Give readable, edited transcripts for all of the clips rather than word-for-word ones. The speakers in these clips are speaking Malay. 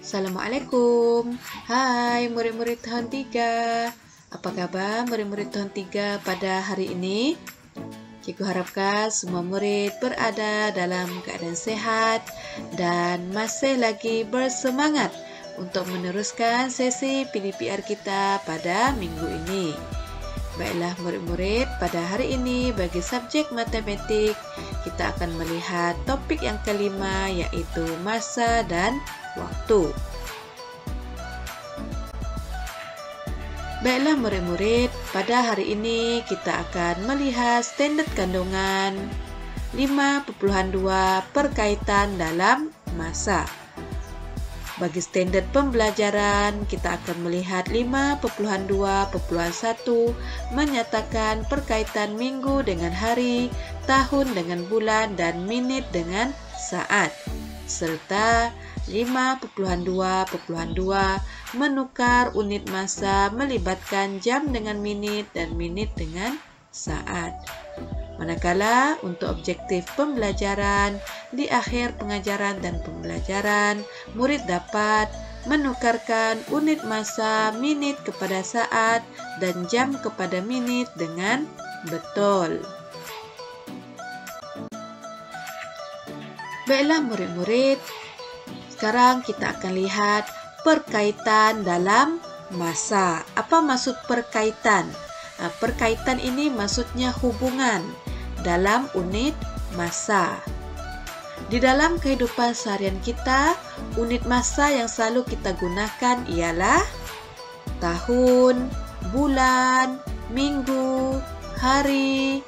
Assalamualaikum. Hai murid-murid tahun 3. Apa kabar murid-murid tahun 3 pada hari ini? Cikgu harapkan semua murid berada dalam keadaan sehat dan masih lagi bersemangat untuk meneruskan sesi PDPR kita pada minggu ini. Baiklah murid-murid, pada hari ini bagi subjek matematik kita akan melihat topik yang kelima, yaitu masa dan waktu. Baiklah murid-murid, pada hari ini kita akan melihat standard kandungan 5.2 perkaitan dalam masa. Bagi standard pembelajaran, kita akan melihat 5.2.1 menyatakan perkaitan minggu dengan hari, tahun dengan bulan, dan menit dengan saat. Serta 5.2.2 menukar unit masa melibatkan jam dengan menit dan menit dengan saat. Manakala untuk objektif pembelajaran, di akhir pengajaran dan pembelajaran, murid dapat menukarkan unit masa menit kepada saat dan jam kepada menit dengan betul. Baiklah murid-murid, sekarang kita akan lihat perkaitan dalam masa. Apa maksud perkaitan? Perkaitan ini maksudnya hubungan dalam unit masa. Di dalam kehidupan seharian kita, unit masa yang selalu kita gunakan ialah tahun, bulan, minggu, hari,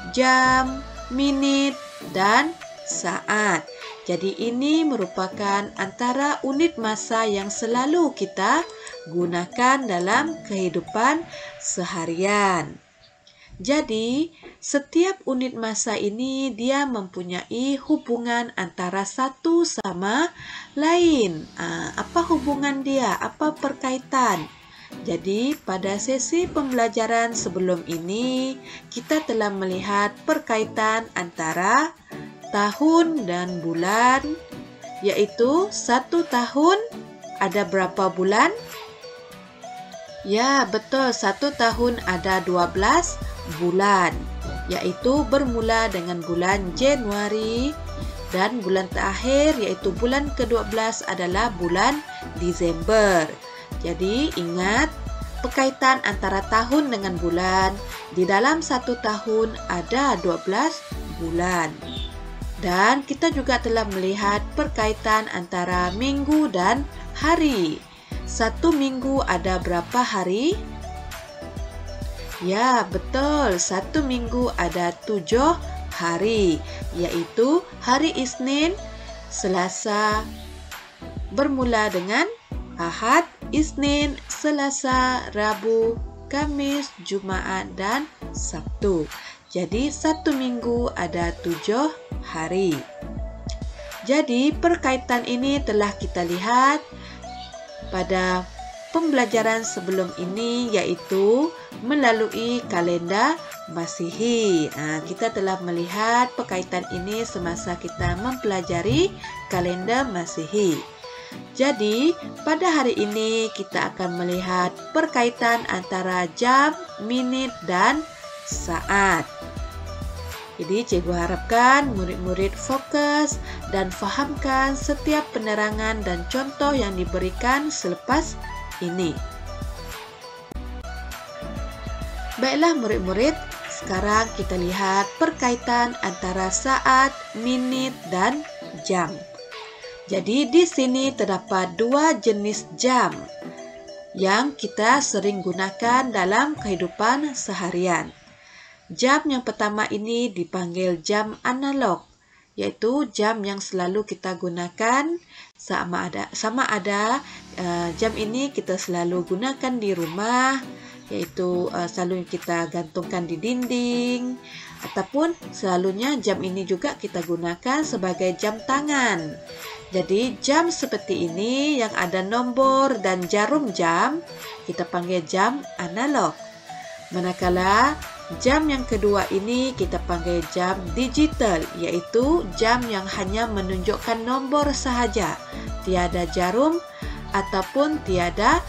jam, menit, dan saat. Jadi ini merupakan antara unit masa yang selalu kita gunakan dalam kehidupan seharian. Jadi, setiap unit masa ini dia mempunyai hubungan antara satu sama lain. Apa hubungan dia? Apa perkaitan? Jadi, pada sesi pembelajaran sebelum ini, kita telah melihat perkaitan antara tahun dan bulan, yaitu 1 tahun ada berapa bulan? Ya, betul, 1 tahun ada 12 bulan, yaitu bermula dengan bulan Januari dan bulan terakhir yaitu bulan ke-12 adalah bulan Disember. Jadi ingat, perkaitan antara tahun dengan bulan, di dalam 1 tahun ada 12 bulan. Dan kita juga telah melihat perkaitan antara minggu dan hari. 1 minggu ada berapa hari? Ya, betul. 1 minggu ada 7 hari, yaitu hari Isnin, Selasa, bermula dengan Ahad, Isnin, Selasa, Rabu, Kamis, Jumaat, dan Sabtu. Jadi 1 minggu ada 7 hari. Jadi perkaitan ini telah kita lihat pada pembelajaran sebelum ini, yaitu melalui kalender Masihi. Kita telah melihat perkaitan ini semasa kita mempelajari kalender Masihi. Jadi pada hari ini kita akan melihat perkaitan antara jam, menit, dan saat. Jadi cikgu harapkan murid-murid fokus dan fahamkan setiap penerangan dan contoh yang diberikan selepas ini. Baiklah murid-murid, sekarang kita lihat perkaitan antara saat, menit, dan jam. Jadi di sini terdapat 2 jenis jam yang kita sering gunakan dalam kehidupan seharian. Jam yang pertama ini dipanggil jam analog, yaitu jam yang selalu kita gunakan sama ada jam ini kita selalu gunakan di rumah, yaitu selalu kita gantungkan di dinding, ataupun selalunya jam ini juga kita gunakan sebagai jam tangan. Jadi jam seperti ini yang ada nombor dan jarum jam kita panggil jam analog. Manakala jam yang kedua ini kita panggil jam digital, yaitu jam yang hanya menunjukkan nombor sahaja, tiada jarum ataupun tiada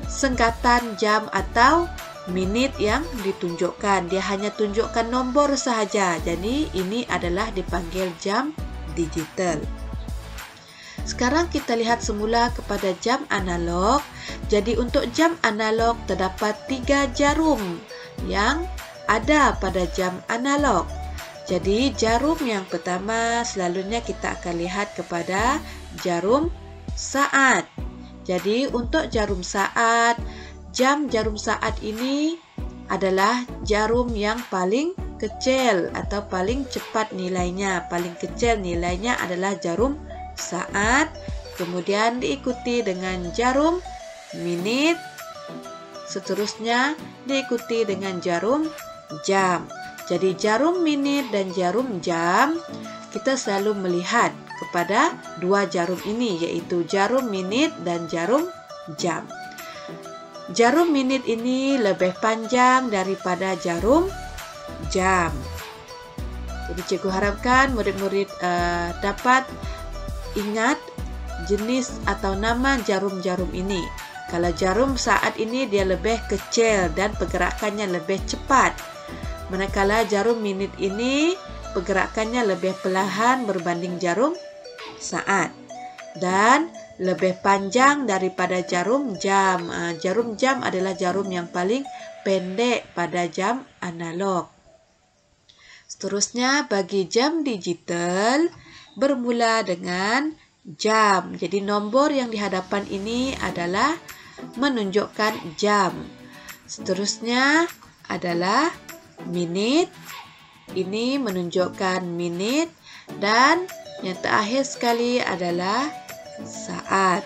sengkatan jam atau menit yang ditunjukkan. Dia hanya tunjukkan nombor sahaja. Jadi ini adalah dipanggil jam digital. Sekarang kita lihat semula kepada jam analog. Jadi untuk jam analog terdapat 3 jarum yang ada pada jam analog. Jadi jarum yang pertama selalunya kita akan lihat kepada jarum saat. Jadi untuk jarum saat, jarum saat ini adalah jarum yang paling kecil atau paling cepat nilainya. Paling kecil nilainya adalah jarum saat, kemudian diikuti dengan jarum menit, seterusnya diikuti dengan jarum jam. Jadi jarum menit dan jarum jam, kita selalu melihat kepada 2 jarum ini, yaitu jarum menit dan jarum jam. Jarum menit ini lebih panjang daripada jarum jam. Jadi cikgu harapkan murid-murid dapat ingat jenis atau nama jarum-jarum ini. Kalau jarum saat ini dia lebih kecil dan pergerakannya lebih cepat. Manakala jarum menit ini pergerakannya lebih perlahan berbanding jarum saat. Dan lebih panjang daripada jarum jam. Jarum jam adalah jarum yang paling pendek pada jam analog. Seterusnya bagi jam digital bermula dengan jam. Jadi nombor yang di hadapan ini adalah menunjukkan jam. Seterusnya adalah minit. Ini menunjukkan minit. Dan yang terakhir sekali adalah saat.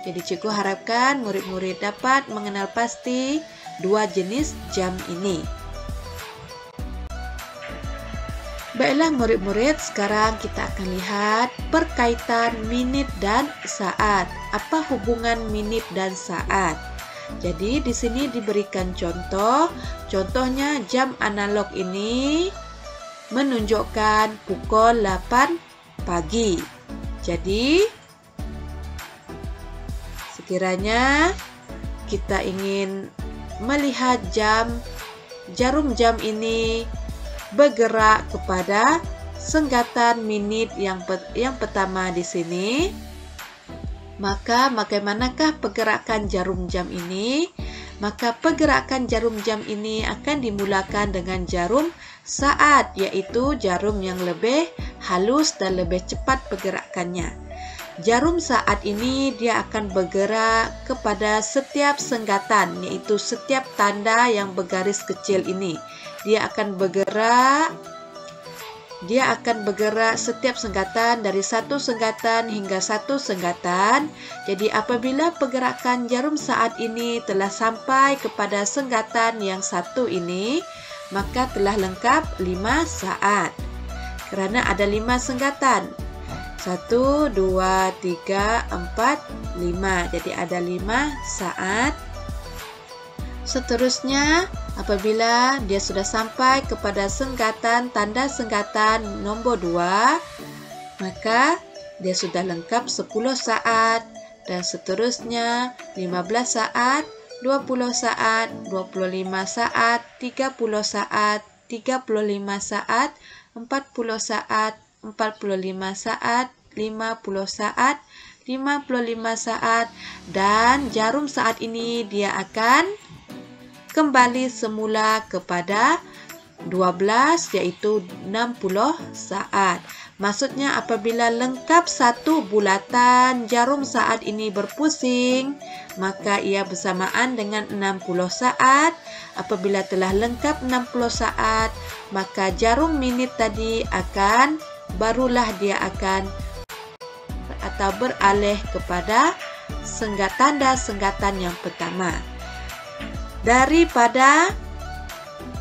Jadi cikgu harapkan murid-murid dapat mengenal pasti 2 jenis jam ini. Baiklah murid-murid, sekarang kita akan lihat perkaitan minit dan saat. Apa hubungan minit dan saat? Jadi di sini diberikan contoh. Contohnya jam analog ini menunjukkan pukul 8 pagi. Jadi sekiranya kita ingin melihat jarum jam ini bergerak kepada sengkatan minit yang pertama di sini, maka bagaimanakah pergerakan jarum jam ini? Maka pergerakan jarum jam ini akan dimulakan dengan jarum saat, yaitu jarum yang lebih halus dan lebih cepat pergerakannya. Jarum saat ini dia akan bergerak kepada setiap senggatan, yaitu setiap tanda yang bergaris kecil ini. Dia akan bergerak setiap senggatan dari satu senggatan hingga satu senggatan. Jadi apabila pergerakan jarum saat ini telah sampai kepada senggatan yang satu ini, maka telah lengkap 5 saat. Kerana ada 5 senggatan. 1, 2, 3, 4, 5. Jadi ada 5 saat. Seterusnya, apabila dia sudah sampai kepada tanda senggatan nombor 2, maka dia sudah lengkap 10 saat. Dan seterusnya 15 saat, 20 saat, 25 saat, 30 saat, 35 saat, 40 saat, 45 saat, 50 saat, 55 saat, dan jarum saat ini dia akan kembali semula kepada 12, iaitu 60 saat. Maksudnya apabila lengkap satu bulatan jarum saat ini berpusing, maka ia bersamaan dengan 60 saat. Apabila telah lengkap 60 saat, maka jarum minit tadi barulah dia akan atau beralih kepada tanda senggatan yang pertama. Daripada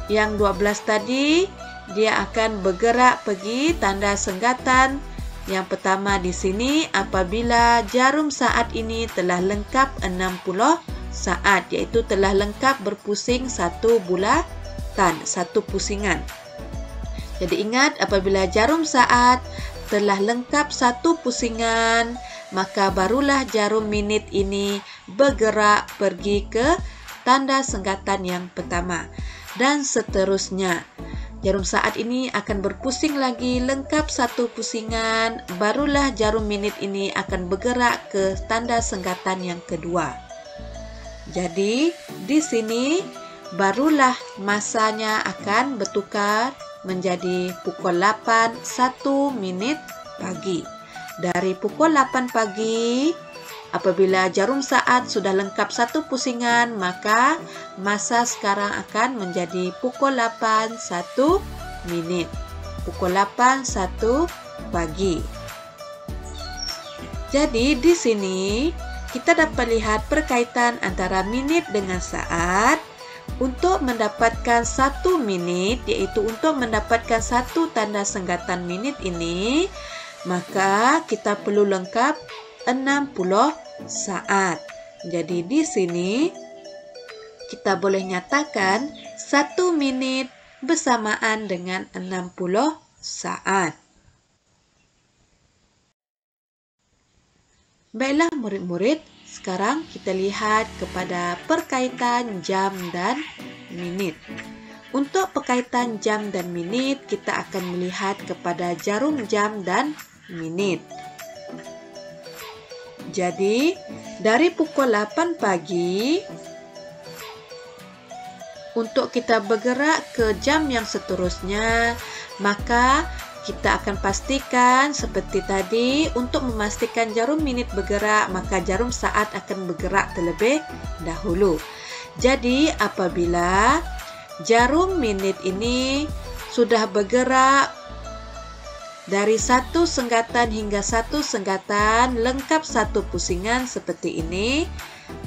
yang 12 tadi, dia akan bergerak pergi tanda senggatan yang pertama di sini apabila jarum saat ini telah lengkap 60 saat, iaitu telah lengkap berpusing satu bulatan, satu pusingan. Jadi ingat, apabila jarum saat telah lengkap satu pusingan, maka barulah jarum minit ini bergerak pergi ke tanda senggatan yang pertama. Dan seterusnya. Jarum saat ini akan berpusing lagi, lengkap satu pusingan, barulah jarum minit ini akan bergerak ke tanda senggatan yang kedua. Jadi, di sini barulah masanya akan bertukar menjadi pukul 8, 1 minit pagi. Dari pukul 8 pagi, apabila jarum saat sudah lengkap satu pusingan, maka masa sekarang akan menjadi pukul 8, 1 minit. Pukul 8, 1 pagi. Jadi di sini kita dapat lihat perkaitan antara minit dengan saat. Untuk mendapatkan 1 menit, yaitu untuk mendapatkan satu tanda senggatan menit ini, maka kita perlu lengkap 60 saat. Jadi di sini kita boleh nyatakan 1 minit bersamaan dengan 60 saat. Baiklah murid-murid, sekarang kita lihat kepada perkaitan jam dan menit. Untuk perkaitan jam dan menit, kita akan melihat kepada jarum jam dan menit. Jadi, dari pukul 8 pagi, untuk kita bergerak ke jam yang seterusnya, maka kita akan pastikan seperti tadi, untuk memastikan jarum minit bergerak, maka jarum saat akan bergerak terlebih dahulu. Jadi, apabila jarum minit ini sudah bergerak dari satu senggatan hingga satu senggatan, lengkap satu pusingan seperti ini.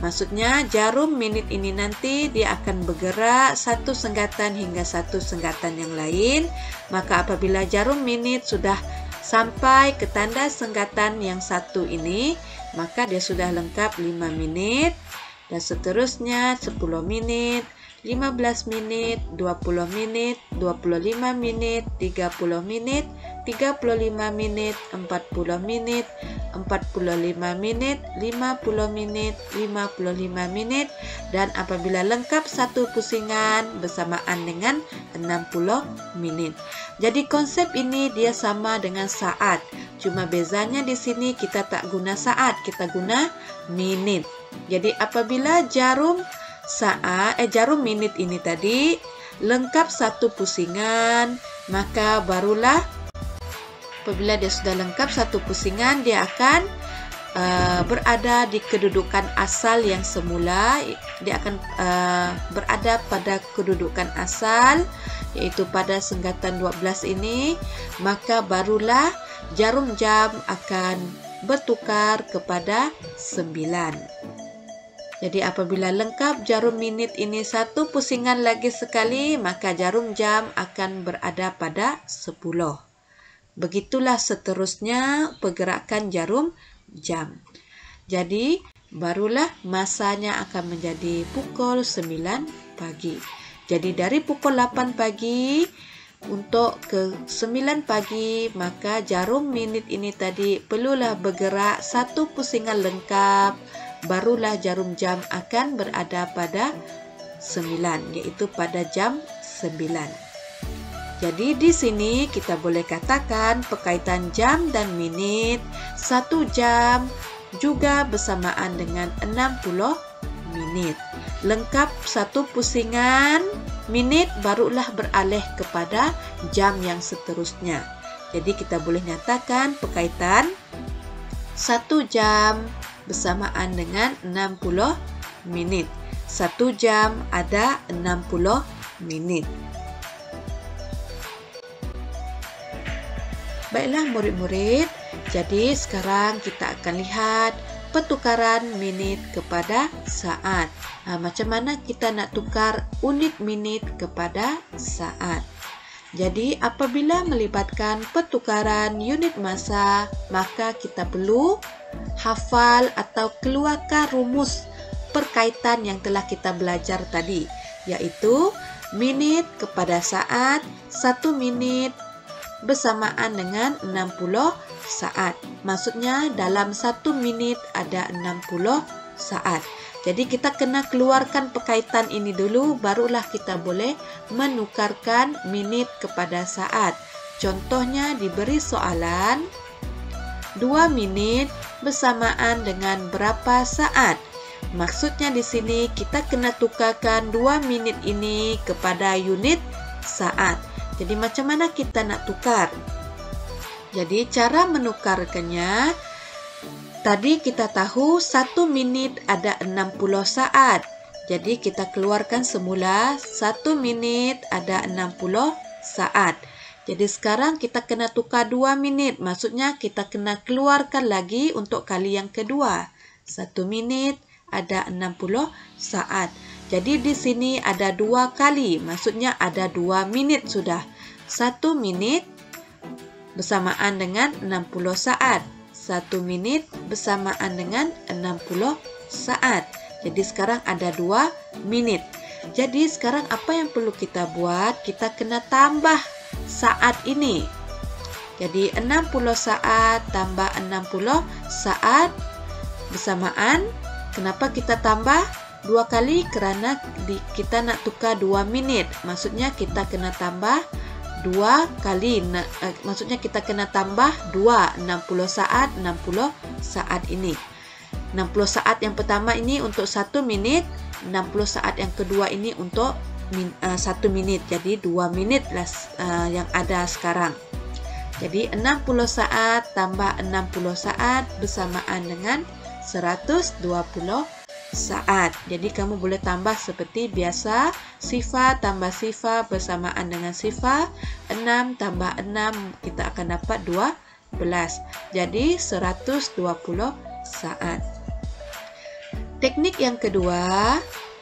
Maksudnya jarum minit ini nanti dia akan bergerak satu senggatan hingga satu senggatan yang lain. Maka apabila jarum minit sudah sampai ke tanda senggatan yang satu ini, maka dia sudah lengkap 5 menit. Dan seterusnya 10 menit, 15 menit, 20 menit, 25 menit, 30 menit, 35 menit, 40 menit, 45 menit, 50 menit, 55 menit, dan apabila lengkap satu pusingan bersamaan dengan 60 menit. Jadi konsep ini dia sama dengan saat. Cuma bezanya di sini kita tak guna saat, kita guna menit. Jadi apabila jarum minit ini tadi lengkap satu pusingan, maka barulah apabila dia sudah lengkap satu pusingan, dia akan berada di kedudukan asal yang semula. Dia akan berada pada kedudukan asal, yaitu pada senggatan 12 ini, maka barulah jarum jam akan bertukar kepada 9. Jadi apabila lengkap jarum minit ini satu pusingan lagi sekali, maka jarum jam akan berada pada 10. Begitulah seterusnya pergerakan jarum jam. Jadi barulah masanya akan menjadi pukul 9 pagi. Jadi dari pukul 8 pagi untuk ke 9 pagi, maka jarum minit ini tadi perlulah bergerak satu pusingan lengkap, barulah jarum jam akan berada pada 9, yaitu pada jam 9. Jadi di sini kita boleh katakan perkaitan jam dan menit, 1 jam juga bersamaan dengan 60 menit. Lengkap satu pusingan menit, barulah beralih kepada jam yang seterusnya. Jadi kita boleh nyatakan perkaitan 1 jam bersamaan dengan 60 menit. 1 jam ada 60 menit. Baiklah murid-murid, jadi sekarang kita akan lihat pertukaran minit kepada saat. Macam mana kita nak tukar unit minit kepada saat? Jadi apabila melibatkan pertukaran unit masa, maka kita perlu hafal atau keluarkan rumus perkaitan yang telah kita belajar tadi, yaitu minit kepada saat, 1 minit bersamaan dengan 60 saat. Maksudnya dalam 1 minit ada 60 saat. Jadi kita kena keluarkan perkaitan ini dulu, barulah kita boleh menukarkan minit kepada saat. Contohnya diberi soalan, 2 minit bersamaan dengan berapa saat? Maksudnya di sini kita kena tukarkan 2 minit ini kepada unit saat. Jadi macam mana kita nak tukar? Jadi cara menukarkannya, tadi kita tahu 1 minit ada 60 saat. Jadi kita keluarkan semula 1 minit ada 60 saat. Jadi sekarang kita kena tukar 2 minit. Maksudnya kita kena keluarkan lagi untuk kali yang kedua. 1 minit ada 60 saat. Jadi di sini ada 2 kali. Maksudnya ada 2 minit sudah. 1 minit bersamaan dengan 60 saat. 1 minit bersamaan dengan 60 saat. Jadi sekarang ada 2 minit. Jadi sekarang apa yang perlu kita buat? Kita kena tambah saat ini. Jadi 60 saat tambah 60 saat bersamaan. Kenapa kita tambah 2 kali? Kerana kita nak tukar 2 minit. Maksudnya kita kena tambah 2 kali. Maksudnya kita kena tambah 2. 60 saat, 60 saat ini. 60 saat yang pertama ini untuk 1 minit. 60 saat yang kedua ini untuk 1 minit. Jadi 2 minit lah yang ada sekarang. Jadi 60 saat tambah 60 saat bersamaan dengan 120 saat. Jadi kamu boleh tambah seperti biasa. Sifar tambah sifar bersamaan dengan sifar. 6 tambah 6 kita akan dapat 12. Jadi 120 saat. Teknik yang kedua,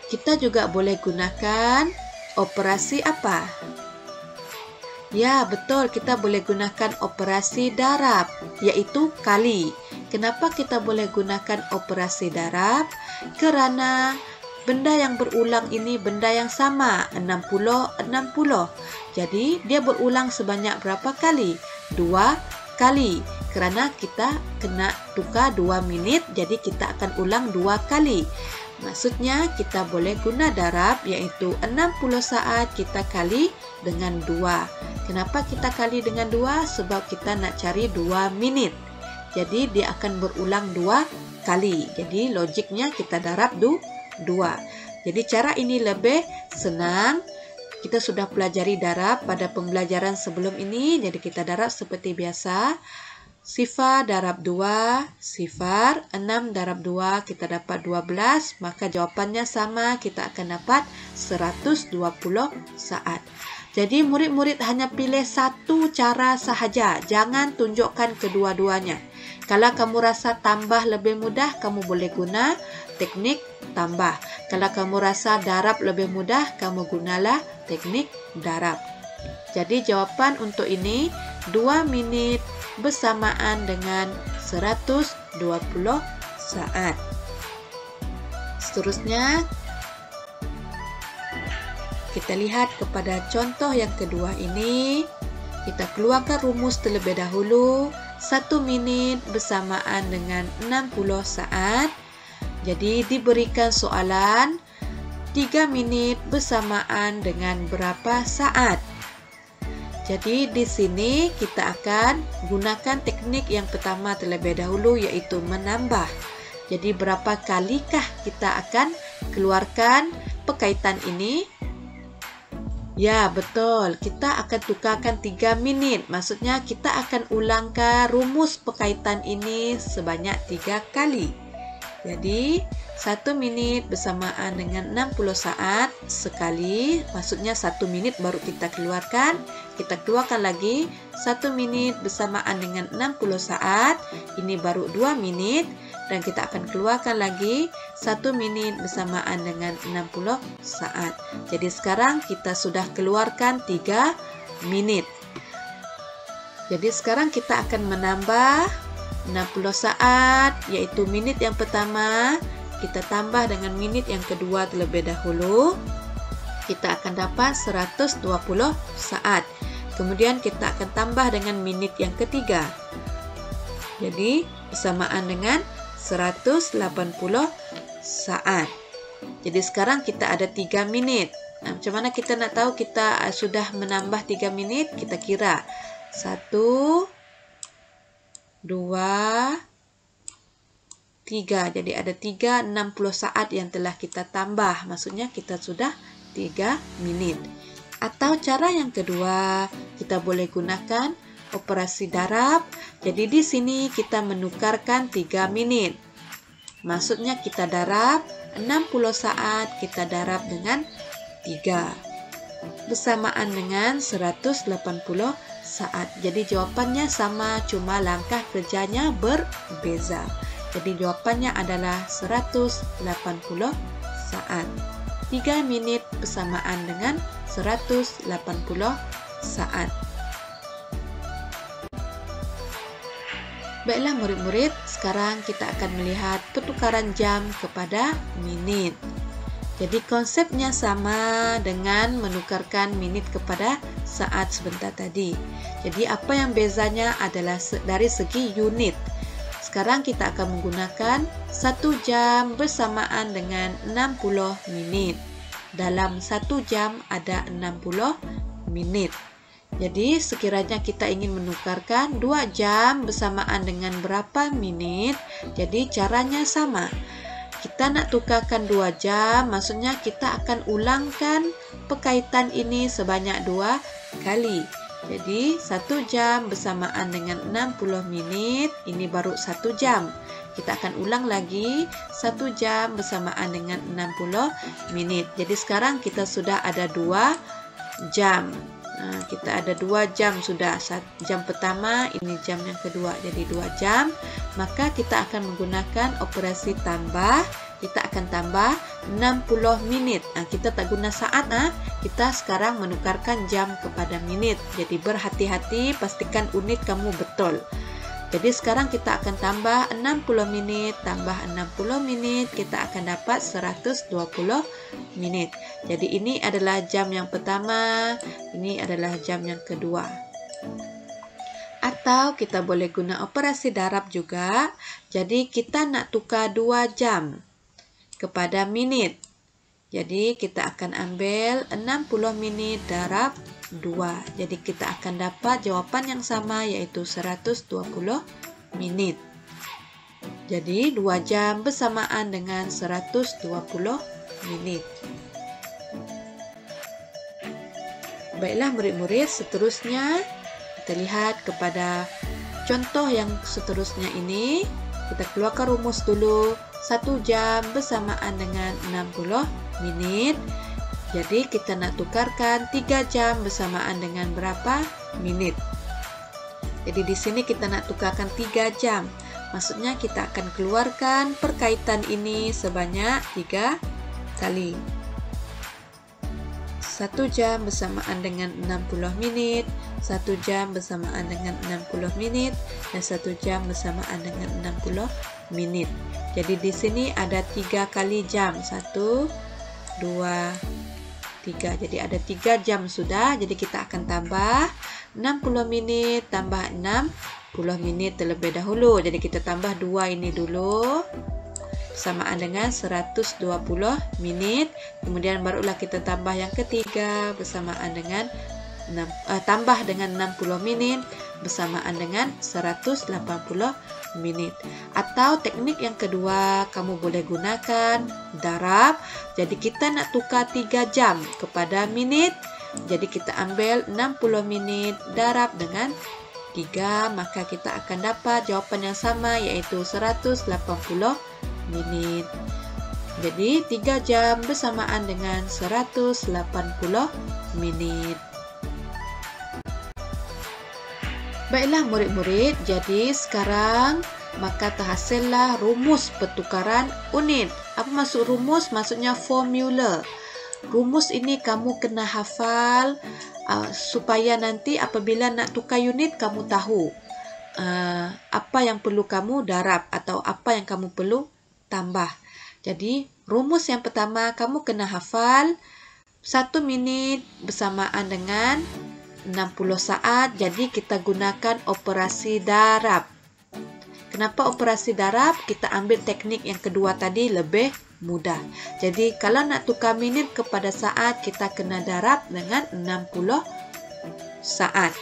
kita juga boleh gunakan operasi apa? Ya, betul, kita boleh gunakan operasi darab, yaitu kali. Kenapa kita boleh gunakan operasi darab? Kerana benda yang berulang ini benda yang sama, 60. Jadi, dia berulang sebanyak berapa kali? 2 kali. Kerana kita kena tukar 2 minit, jadi kita akan ulang 2 kali. Maksudnya kita boleh guna darab, iaitu 60 saat kita kali dengan 2. Kenapa kita kali dengan 2? Sebab kita nak cari 2 minit. Jadi dia akan berulang 2 kali. Jadi logiknya kita darab 2. Jadi cara ini lebih senang. Kita sudah pelajari darab pada pembelajaran sebelum ini. Jadi kita darab seperti biasa. Sifar darab 2, sifar, 6 darab 2, kita dapat 12. Maka jawapannya sama, kita akan dapat 120 saat. Jadi murid-murid hanya pilih satu cara sahaja. Jangan tunjukkan kedua-duanya. Kalau kamu rasa tambah lebih mudah, kamu boleh guna teknik tambah. Kalau kamu rasa darab lebih mudah, kamu gunalah teknik darab. Jadi jawapan untuk ini 2 minit bersamaan dengan 120 saat. Seterusnya, kita lihat kepada contoh yang kedua ini. Kita keluarkan rumus terlebih dahulu. 1 minit bersamaan dengan 60 saat. Jadi diberikan soalan 3 minit bersamaan dengan berapa saat? Jadi di sini kita akan gunakan teknik yang pertama terlebih dahulu, iaitu menambah. Jadi berapa kalikah kita akan keluarkan perkaitan ini? Ya, betul. Kita akan tukarkan 3 minit. Maksudnya kita akan ulangkan rumus perkaitan ini sebanyak 3 kali. Jadi 1 minit bersamaan dengan 60 saat sekali. Maksudnya 1 minit baru kita keluarkan. Kita keluarkan lagi 1 minit bersamaan dengan 60 saat. Ini baru 2 minit. Dan kita akan keluarkan lagi 1 minit bersamaan dengan 60 saat. Jadi sekarang kita sudah keluarkan 3 minit. Jadi sekarang kita akan menambah 60 saat, yaitu minit yang pertama. Kita tambah dengan minit yang kedua terlebih dahulu. Kita akan dapat 120 saat. Kemudian kita akan tambah dengan menit yang ketiga. Jadi bersamaan dengan 180 saat. Jadi sekarang kita ada 3 menit. Nah, macam mana kita nak tahu kita sudah menambah 3 menit? Kita kira 1, 2, 3. Jadi ada 360 saat yang telah kita tambah. Maksudnya kita sudah 3 menit. Atau cara yang kedua, kita boleh gunakan operasi darab. Jadi di sini kita menukarkan 3 menit. Maksudnya kita darab 60 saat, kita darab dengan 3. Bersamaan dengan 180 saat. Jadi jawapannya sama, cuma langkah kerjanya berbeza. Jadi jawapannya adalah 180 saat. 3 menit bersamaan dengan 180 saat. Baiklah murid-murid, sekarang kita akan melihat pertukaran jam kepada menit. Jadi konsepnya sama dengan menukarkan menit kepada saat sebentar tadi. Jadi apa yang bezanya adalah dari segi unit. Sekarang kita akan menggunakan 1 jam bersamaan dengan 60 menit. Dalam 1 jam ada 60 menit. Jadi sekiranya kita ingin menukarkan 2 jam bersamaan dengan berapa menit, jadi caranya sama. Kita nak tukarkan 2 jam, maksudnya kita akan ulangkan perkaitan ini sebanyak 2 kali. Jadi 1 jam bersamaan dengan 60 menit, ini baru 1 jam. Kita akan ulang lagi 1 jam bersamaan dengan 60 menit. Jadi sekarang kita sudah ada 2 jam. Kita ada 2 jam sudah. Jam pertama, ini jam yang kedua. Jadi 2 jam. Maka kita akan menggunakan operasi tambah. Kita akan tambah 60 menit. Kita tak guna saat. Kita sekarang menukarkan jam kepada menit. Jadi berhati-hati, pastikan unit kamu betul. Jadi sekarang kita akan tambah 60 menit, tambah 60 menit, kita akan dapat 120 menit. Jadi ini adalah jam yang pertama, ini adalah jam yang kedua. Atau kita boleh guna operasi darab juga. Jadi kita nak tukar 2 jam kepada menit. Jadi kita akan ambil 60 menit darab 2. Jadi kita akan dapat jawapan yang sama, yaitu 120 menit. Jadi 2 jam bersamaan dengan 120 menit. Baiklah murid-murid, seterusnya kita lihat kepada contoh yang seterusnya ini. Kita keluarkan rumus dulu. 1 jam bersamaan dengan 60 menit. Jadi kita nak tukarkan 3 jam bersamaan dengan berapa menit. Jadi di sini kita nak tukarkan 3 jam. Maksudnya kita akan keluarkan perkaitan ini sebanyak 3 kali. 1 jam bersamaan dengan 60 menit, 1 jam bersamaan dengan 60 menit, dan 1 jam bersamaan dengan 60 menit. Jadi di sini ada 3 kali jam. 1, 2, 3. Jadi ada 3 jam sudah. Jadi kita akan tambah 60 menit tambah 60 menit terlebih dahulu. Jadi kita tambah 2 ini dulu. Bersamaan dengan 120 menit. Kemudian barulah kita tambah yang ketiga bersamaan dengan tambah dengan 60 menit bersamaan dengan 180 menit. Atau teknik yang kedua, kamu boleh gunakan darab. Jadi kita nak tukar 3 jam kepada menit. Jadi kita ambil 60 menit darab dengan 3, maka kita akan dapat jawapan yang sama, yaitu 180 menit. Jadi 3 jam bersamaan dengan 180 menit. Baiklah murid-murid, jadi sekarang maka terhasillah rumus pertukaran unit. Apa maksud rumus? Maksudnya formula. Rumus ini kamu kena hafal supaya nanti apabila nak tukar unit kamu tahu apa yang perlu kamu darab atau apa yang kamu perlu tambah. Jadi rumus yang pertama kamu kena hafal 1 minit bersamaan dengan 60 saat, jadi kita gunakan operasi darab. Kenapa operasi darab? Kita ambil teknik yang kedua tadi lebih mudah. Jadi kalau nak tukar minit kepada saat, kita kena darab dengan 60 saat.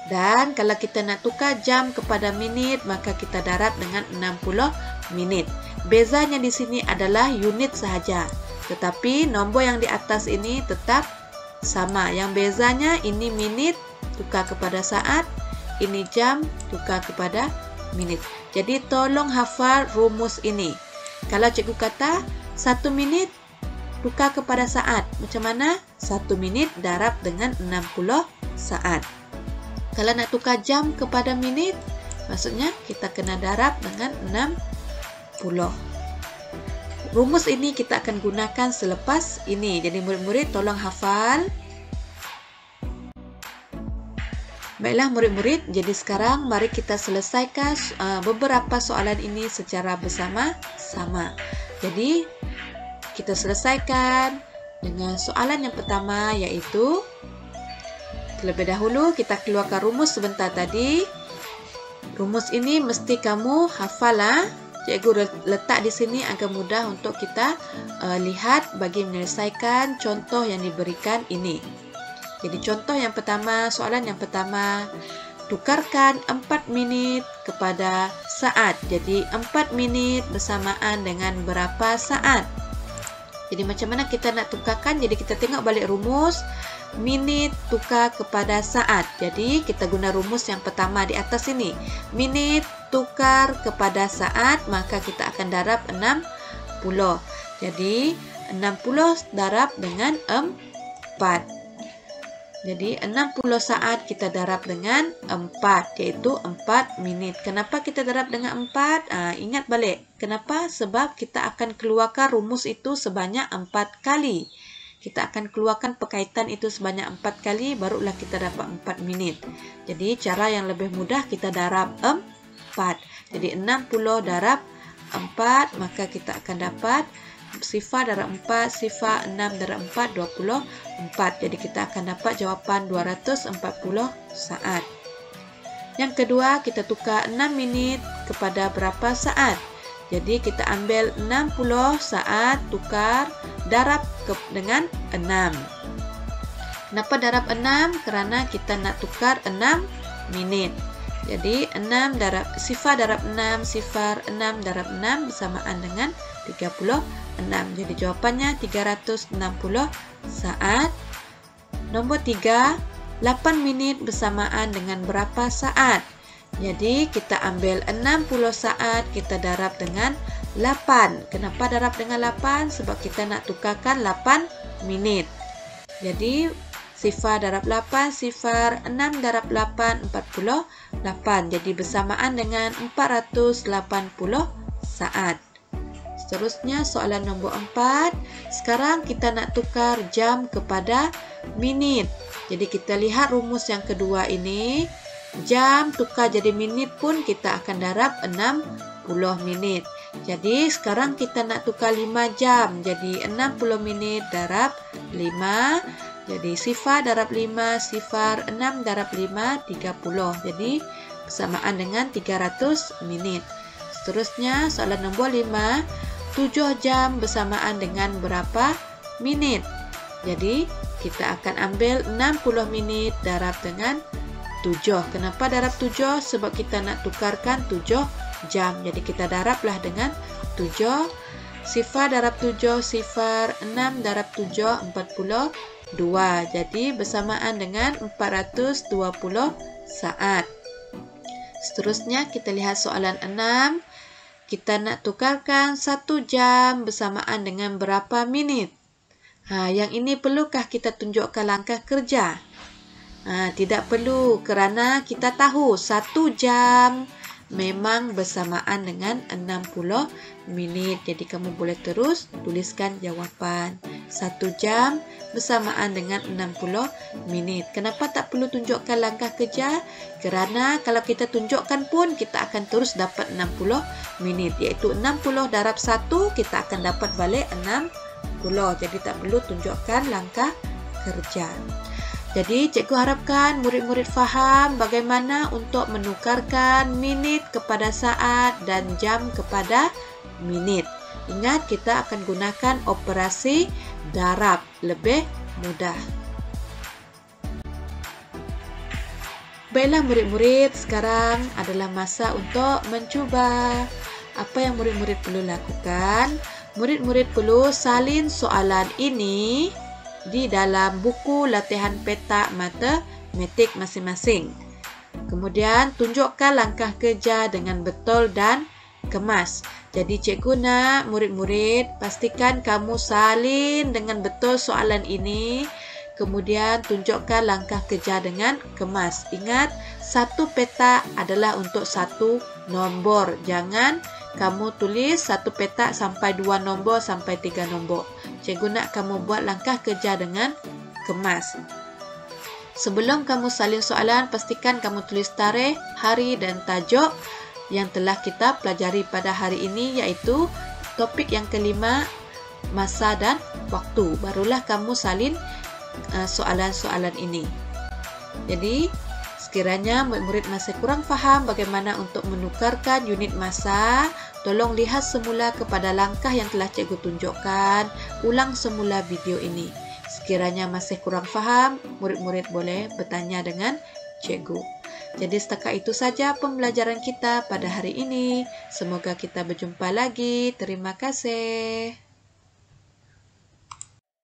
Dan kalau kita nak tukar jam kepada minit, maka kita darab dengan 60 minit. Bezanya di sini adalah unit sahaja. Tetapi nombor yang di atas ini tetap sama. Yang bezanya ini minit tukar kepada saat, ini jam tukar kepada minit. Jadi tolong hafal rumus ini. Kalau cikgu kata 1 minit tukar kepada saat, macam mana? 1 minit darab dengan 60 saat. Kalau nak tukar jam kepada minit, maksudnya kita kena darab dengan 60. Rumus ini kita akan gunakan selepas ini. Jadi murid-murid tolong hafal. Baiklah murid-murid, jadi sekarang mari kita selesaikan beberapa soalan ini secara bersama-sama. Jadi kita selesaikan dengan soalan yang pertama, iaitu terlebih dahulu kita keluarkan rumus sebentar tadi. Rumus ini mesti kamu hafal lah. Cikgu letak di sini agar mudah untuk kita lihat bagi menyelesaikan contoh yang diberikan ini. Jadi contoh yang pertama, soalan yang pertama, tukarkan 4 minit kepada saat. Jadi 4 minit bersamaan dengan berapa saat? Jadi macam mana kita nak tukarkan? Jadi kita tengok balik rumus. Minit tukar kepada saat. Jadi kita guna rumus yang pertama di atas ini. Minit tukar kepada saat, maka kita akan darab 60. Jadi 60 darab dengan 4. Jadi 60 saat kita darab dengan 4, iaitu 4 minit. Kenapa kita darab dengan 4? Ingat balik. Kenapa? Sebab kita akan keluarkan rumus itu sebanyak 4 kali. Kita akan keluarkan perkaitan itu sebanyak 4 kali, barulah kita dapat 4 minit. Jadi cara yang lebih mudah kita darab 4. Jadi 60 darab 4, maka kita akan dapat sifar darab 4, sifar 6 darab 4, 24. Jadi kita akan dapat jawapan 240 saat. Yang kedua, kita tukar 6 minit kepada berapa saat? Jadi kita ambil 60 saat, tukar, darab dengan 6. Kenapa darab 6? Kerana kita nak tukar 6 minit. Jadi 6 darab sifar darab 6, sifar 6 darab 6 bersamaan dengan 36. Jadi jawapannya 360 saat. Nombor 3, 8 minit bersamaan dengan berapa saat? Jadi kita ambil 60 saat, kita darab dengan 8. Kenapa darab dengan 8? Sebab kita nak tukarkan 8 minit. Jadi sifar darab 8, sifar 6 darab 8, 48. Jadi bersamaan dengan 480 saat. Seterusnya soalan nombor 4. Sekarang kita nak tukar jam kepada minit. Jadi kita lihat rumus yang kedua ini. Jam tukar jadi minit pun kita akan darab 60 minit. Jadi sekarang kita nak tukar 5 jam. Jadi 60 minit darab 5. Jadi sifar darab 5, sifar 6 darab 5, 30. Jadi bersamaan dengan 300 minit. Seterusnya soalan nombor 5. 7 jam bersamaan dengan berapa minit? Jadi kita akan ambil 60 minit darab dengan 7. Kenapa darab 7? Sebab kita nak tukarkan 7 jam. Jadi kita darablah dengan 7. Sifar darab 7, sifar 6 darab 7, 42. Jadi bersamaan dengan 420 saat. Seterusnya kita lihat soalan 6. Kita nak tukarkan 1 jam bersamaan dengan berapa minit? Yang ini perlukah kita tunjukkan langkah kerja? Tidak perlu, kerana kita tahu 1 jam memang bersamaan dengan 60 minit. Jadi kamu boleh terus tuliskan jawapan. 1 jam bersamaan dengan 60 minit. Kenapa tak perlu tunjukkan langkah kerja? Kerana kalau kita tunjukkan pun kita akan terus dapat 60 minit. Iaitu 60 darab 1 kita akan dapat balik 60. Jadi tak perlu tunjukkan langkah kerja. Jadi cikgu harapkan murid-murid faham bagaimana untuk menukarkan minit kepada saat dan jam kepada minit. Ingat, kita akan gunakan operasi darab, lebih mudah. Baiklah murid-murid, sekarang adalah masa untuk mencuba. Apa yang murid-murid perlu lakukan? Murid-murid perlu salin soalan ini di dalam buku latihan petak matematik masing-masing. Kemudian tunjukkan langkah kerja dengan betul dan kemas. Jadi cikgu nak murid-murid pastikan kamu salin dengan betul soalan ini. Kemudian tunjukkan langkah kerja dengan kemas. Ingat, satu petak adalah untuk satu nombor. Jangan kamu tulis satu petak sampai 2 nombor sampai 3 nombor. Cikgu nak kamu buat langkah kerja dengan kemas. Sebelum kamu salin soalan, pastikan kamu tulis tarikh, hari dan tajuk yang telah kita pelajari pada hari ini, iaitu topik yang kelima, masa dan waktu. Barulah kamu salin soalan-soalan ini. Jadi, sekiranya murid-murid masih kurang faham bagaimana untuk menukarkan unit masa, tolong lihat semula kepada langkah yang telah cikgu tunjukkan. Ulang semula video ini. Sekiranya masih kurang faham, murid-murid boleh bertanya dengan cikgu. Jadi setakat itu saja pembelajaran kita pada hari ini. Semoga kita berjumpa lagi. Terima kasih.